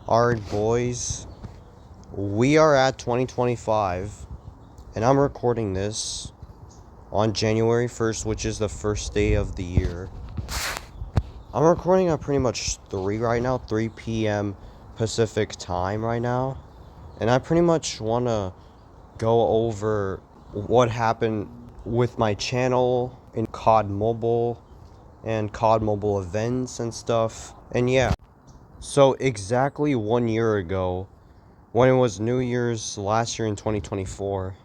Alright, boys, we are at 2025, and I'm recording this on January 1st, which is the first day of the year. I'm recording at pretty much 3 right now, 3 p.m. Pacific time right now, and I pretty much want to go over what happened with my channel in COD Mobile and COD Mobile events and stuff, and yeah. So exactly 1 year ago, when it was New Year's last year in 2024,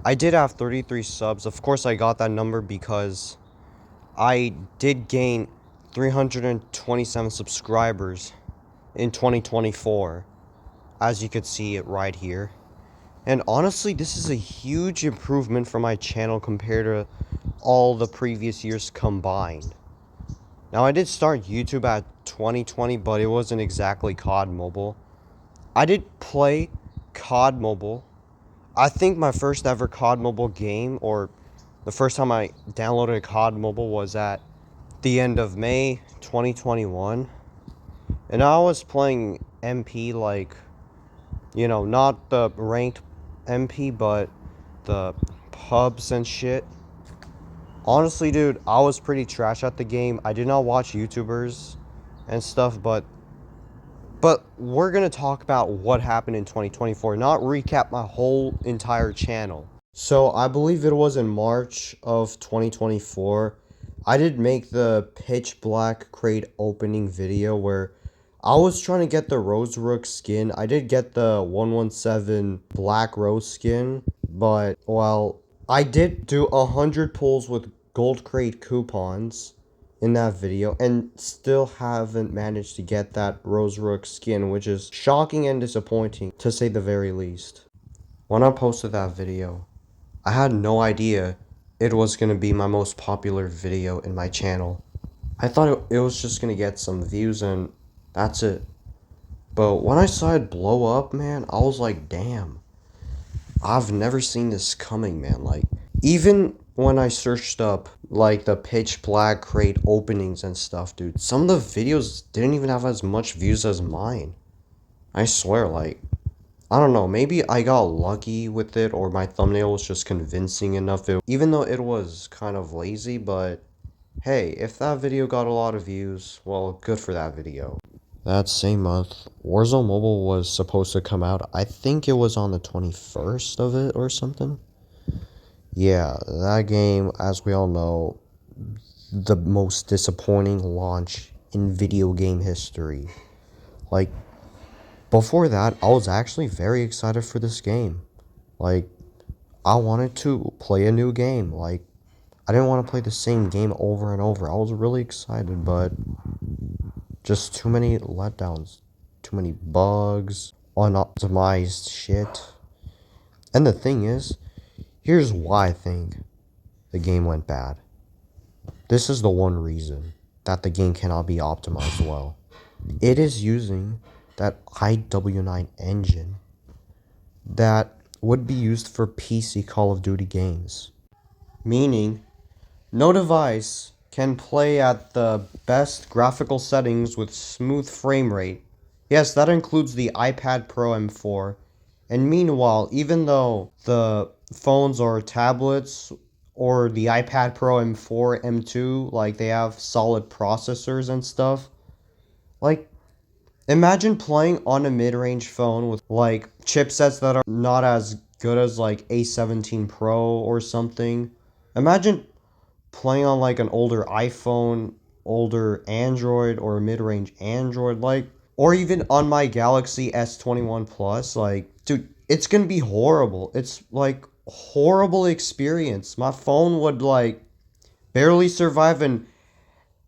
I did have 33 subs. Of course, I got that number because I did gain 327 subscribers in 2024, as you could see it right here. And honestly, this is a huge improvement for my channel compared to all the previous years combined. Now, I did start YouTube at 2020, but it wasn't exactly COD Mobile. I did play COD Mobile. I think my first ever COD Mobile game, or the first time I downloaded COD Mobile, was at the end of May 2021. And I was playing MP, like, not the ranked MP, but the pubs and shit. Honestly, dude, I was pretty trash at the game. I did not watch YouTubers and stuff, but we're going to talk about what happened in 2024, not recap my whole entire channel. So I believe it was in March of 2024. I did make the pitch black crate opening video where I was trying to get the Rose Rook skin. I did get the 117 Black Rose skin, but, well, I did do 100 pulls with gold crate coupons in that video and still haven't managed to get that Rose Rook skin, which is shocking and disappointing, to say the very least. When I posted that video, I had no idea it was going to be my most popular video in my channel. I thought it was just going to get some views and that's it. But when I saw it blow up, man, I was like, damn. I've never seen this coming, man. Like, even when I searched up, like, the pitch black crate openings and stuff, dude, some of the videos didn't even have as much views as mine. I swear, like, I don't know, maybe I got lucky with it, or my thumbnail was just convincing enough, even though it was kind of lazy, but hey, if that video got a lot of views, well, good for that video. That same month, Warzone Mobile was supposed to come out. I think it was on the 21st of it or something. Yeah, that game, as we all know, the most disappointing launch in video game history. Like, before that, I was actually very excited for this game. Like, I wanted to play a new game. Like, I didn't want to play the same game over and over. I was really excited, but just too many letdowns, too many bugs, unoptimized shit. And the thing is, here's why I think the game went bad. This is the one reason that the game cannot be optimized well. It is using that IW9 engine that would be used for PC Call of Duty games. Meaning, no device can play at the best graphical settings with smooth frame rate. Yes, that includes the iPad Pro M4. And meanwhile, even though the phones or tablets or the iPad Pro M4, M2, like, they have solid processors and stuff, like, imagine playing on a mid-range phone with, like, chipsets that are not as good as, like, A17 Pro or something. Imagine playing on, like, an older iPhone, older Android, or a mid-range Android, like, or even on my Galaxy S21 Plus, like, dude, it's gonna be horrible. It's, like, horrible experience. My phone would, like, barely survive an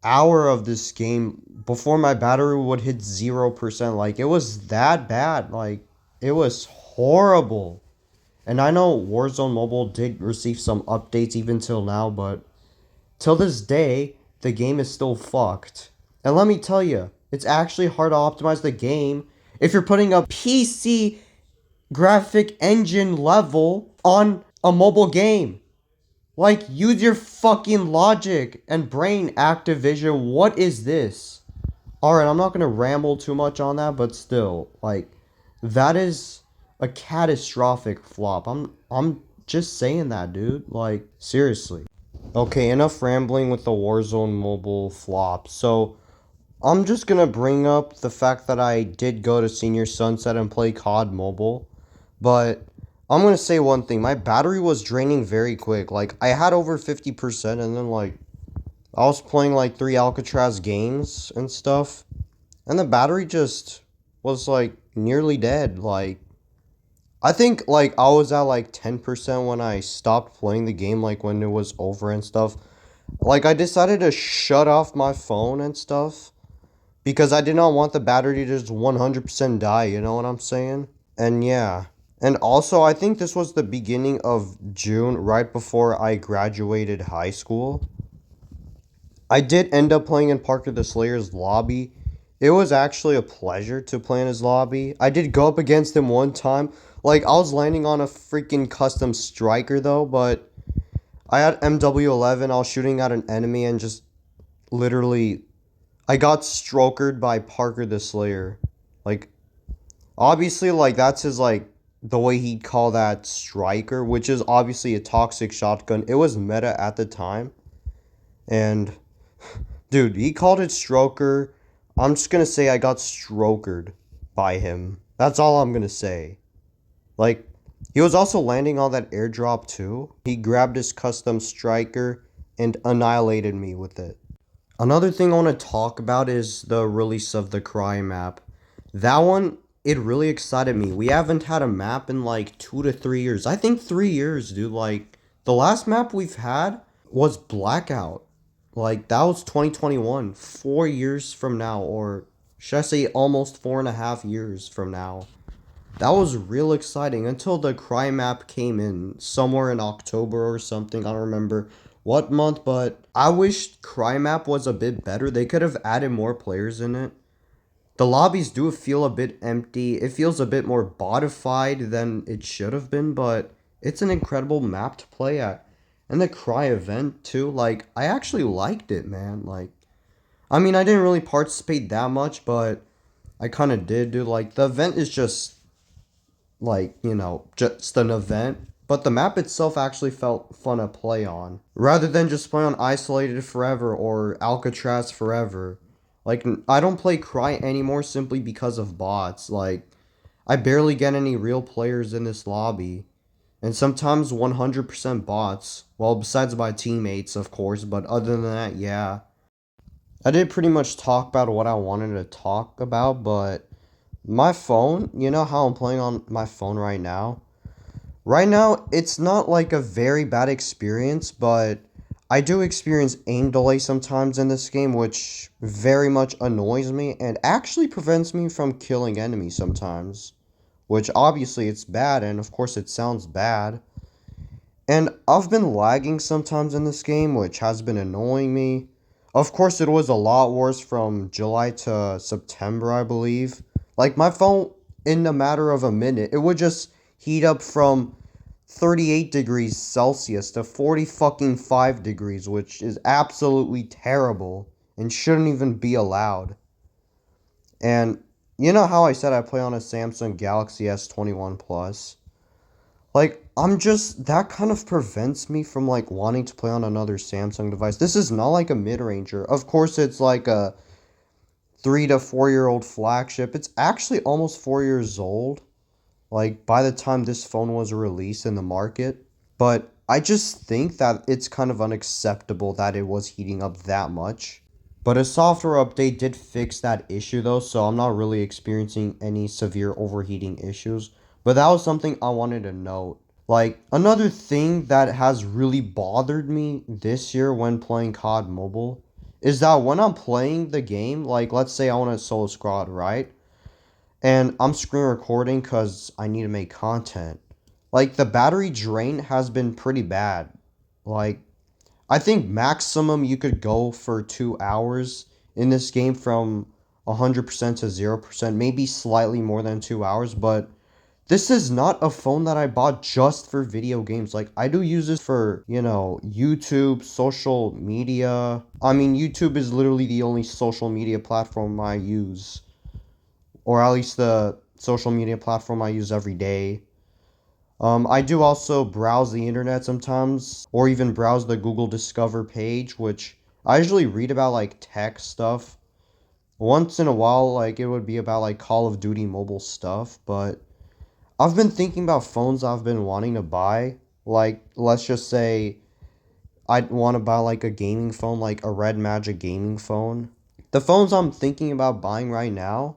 hour of this game before my battery would hit 0%. Like, it was that bad. Like, it was horrible. And I know Warzone Mobile did receive some updates even till now, but till this day, the game is still fucked. And let me tell you, it's actually hard to optimize the game if you're putting a PC graphic engine level on a mobile game. Like, use your fucking logic and brain, Activision. What is this? Alright, I'm not gonna ramble too much on that, but still, like, that is a catastrophic flop. I'm just saying that, dude. Like, seriously. Okay, enough rambling with the Warzone mobile flop. So, I'm just gonna bring up the fact that I did go to Senior Sunset and play COD Mobile, but I'm gonna say one thing. My battery was draining very quick. Like, I had over 50%, and then, like, I was playing, like, 3 Alcatraz games and stuff, and the battery just was, like, nearly dead. Like, I think, like, I was at, like, 10% when I stopped playing the game, like, when it was over and stuff. Like, I decided to shut off my phone and stuff because I did not want the battery to just 100% die, you know what I'm saying? And yeah. And also, I think this was the beginning of June, right before I graduated high school. I did end up playing in Parker the Slayer's lobby. It was actually a pleasure to play in his lobby. I did go up against him one time. Like, I was landing on a freaking custom striker, though, but I had MW11. I was shooting at an enemy and just literally I got strokered by Parker the Slayer. Like, obviously, like, that's his, like, the way he'd call that striker, which is obviously a toxic shotgun. It was meta at the time. And, dude, he called it stroker. I'm just gonna say I got strokered by him. That's all I'm gonna say. Like, he was also landing on that airdrop too. He grabbed his custom striker and annihilated me with it. Another thing I want to talk about is the release of the Cry map. That one, it really excited me. We haven't had a map in like 2 to 3 years. I think 3 years, dude. Like, the last map we've had was Blackout. Like, that was 2021. 4 years from now, or should I say almost 4.5 years from now. That was real exciting until the Cry map came in somewhere in October or something. I don't remember what month, but I wish Cry map was a bit better. They could have added more players in it. The lobbies do feel a bit empty. It feels a bit more bodified than it should have been, but it's an incredible map to play at. And the Cry event too, like, I actually liked it, man. Like, I mean, I didn't really participate that much, but I kind of did, dude. Like, the event is just like, you know, just an event. But the map itself actually felt fun to play on. Rather than just play on Isolated Forever or Alcatraz Forever. Like, I don't play Cry anymore simply because of bots. Like, I barely get any real players in this lobby. And sometimes 100% bots. Well, besides my teammates, of course. But other than that, yeah. I did pretty much talk about what I wanted to talk about, but my phone, you know how I'm playing on my phone right now? Right now, it's not like a very bad experience, but I do experience aim delay sometimes in this game, which very much annoys me and actually prevents me from killing enemies sometimes. Which obviously it's bad, and of course it sounds bad. And I've been lagging sometimes in this game, which has been annoying me. Of course, it was a lot worse from July to September, I believe. Like, my phone, in a matter of a minute, it would just heat up from 38 degrees Celsius to 40 fucking 5 degrees, which is absolutely terrible and shouldn't even be allowed. And you know how I said I play on a Samsung Galaxy S21 Plus? Like, I'm just, that kind of prevents me from, like, wanting to play on another Samsung device. This is not like a mid-ranger. Of course, it's like a 3 to 4 year old flagship. It's actually almost 4 years old. Like, by the time this phone was released in the market. But I just think that it's kind of unacceptable that it was heating up that much. But a software update did fix that issue though, so I'm not really experiencing any severe overheating issues. But that was something I wanted to note. Like, another thing that has really bothered me this year when playing COD Mobile is that when I'm playing the game, like, let's say I want to solo squad, right? And I'm screen recording because I need to make content. Like, the battery drain has been pretty bad. Like, I think maximum you could go for 2 hours in this game from 100% to 0%, maybe slightly more than 2 hours, but This is not a phone that I bought just for video games. Like, I do use this for, YouTube, social media. I mean, YouTube is literally the only social media platform I use, or at least the social media platform I use every day. I do also browse the internet sometimes, or even browse the Google Discover page, which I usually read about like tech stuff. Once in a while, like it would be about like Call of Duty mobile stuff, but I've been thinking about phones I've been wanting to buy. Like, let's just say I'd want to buy like a gaming phone, like a Red Magic gaming phone. The phones I'm thinking about buying right now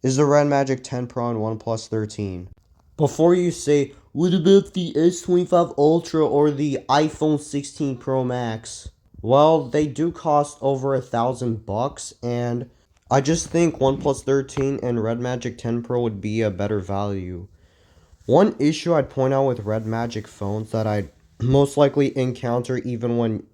is the Red Magic 10 Pro and OnePlus 13. Before you say, what about the S25 Ultra or the iPhone 16 Pro Max? Well, they do cost over $1,000, and I just think OnePlus 13 and Red Magic 10 Pro would be a better value. One issue I'd point out with Red Magic phones that I'd most likely encounter even when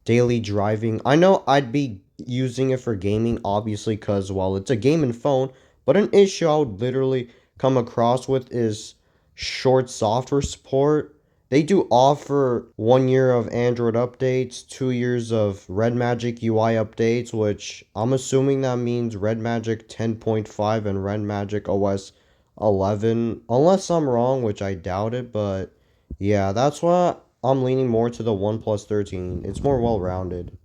daily driving. I know I'd be using it for gaming, obviously, because, well, it's a gaming phone, but an issue I would literally come across with is short software support. They do offer 1 year of Android updates, 2 years of Red Magic UI updates, which I'm assuming that means Red Magic 10.5 and Red Magic OS 11, unless I'm wrong, which I doubt it, but yeah, that's why I'm leaning more to the OnePlus 13. It's more well-rounded.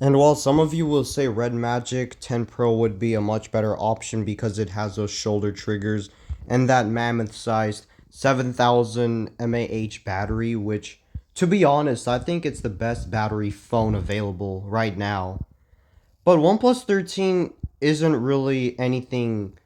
And while some of you will say Red Magic 10 Pro would be a much better option because it has those shoulder triggers and that mammoth-sized 7000 mAh battery, which, to be honest, I think it's the best battery phone available right now. But OnePlus 13 isn't really anything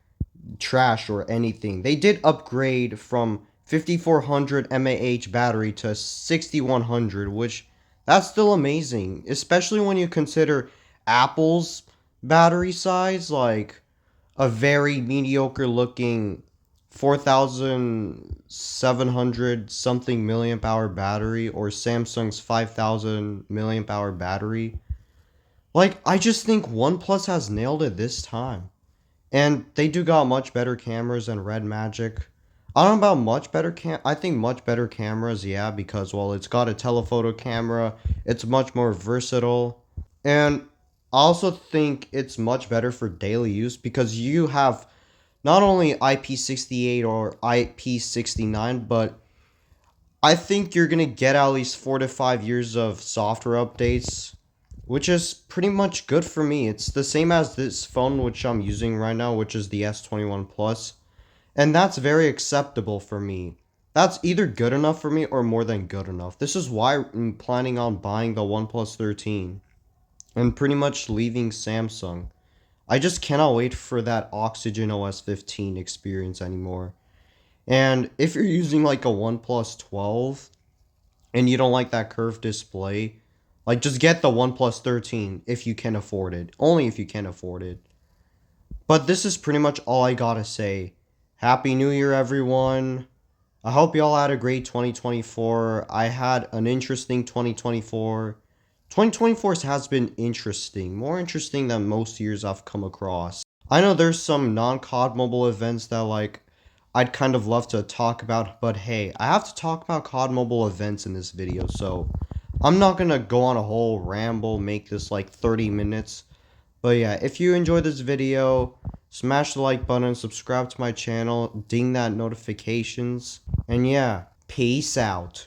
trash or anything. They did upgrade from 5400 mAh battery to 6100, which that's still amazing, especially when you consider Apple's battery size, like a very mediocre looking 4700 something milliamp hour battery or Samsung's 5000 milliamp hour battery. Like, I just think OnePlus has nailed it this time. And they do got much better cameras than Red Magic. I don't know about much better I think much better cameras, yeah, because, well, it's got a telephoto camera. It's much more versatile. And I also think it's much better for daily use because you have not only IP68 or IP69, but I think you're gonna get at least 4 to 5 years of software updates, which is pretty much good for me. It's the same as this phone which I'm using right now, which is the S21 Plus, and that's very acceptable for me. That's either good enough for me or more than good enough. This is why I'm planning on buying the OnePlus 13 and pretty much leaving Samsung. I just cannot wait for that Oxygen OS 15 experience anymore. And if you're using like a OnePlus 12 and you don't like that curved display, like just get the OnePlus 13 if you can afford it. Only if you can afford it. But this is pretty much all I gotta say. Happy New Year, everyone. I hope y'all had a great 2024. I had an interesting 2024. 2024 has been interesting, more interesting than most years I've come across. I know there's some non-COD mobile events that like I'd kind of love to talk about, but hey, I have to talk about COD mobile events in this video, so I'm not gonna go on a whole ramble, make this like 30 minutes. But yeah, if you enjoyed this video, smash the like button, subscribe to my channel, ding that notifications, and yeah, peace out.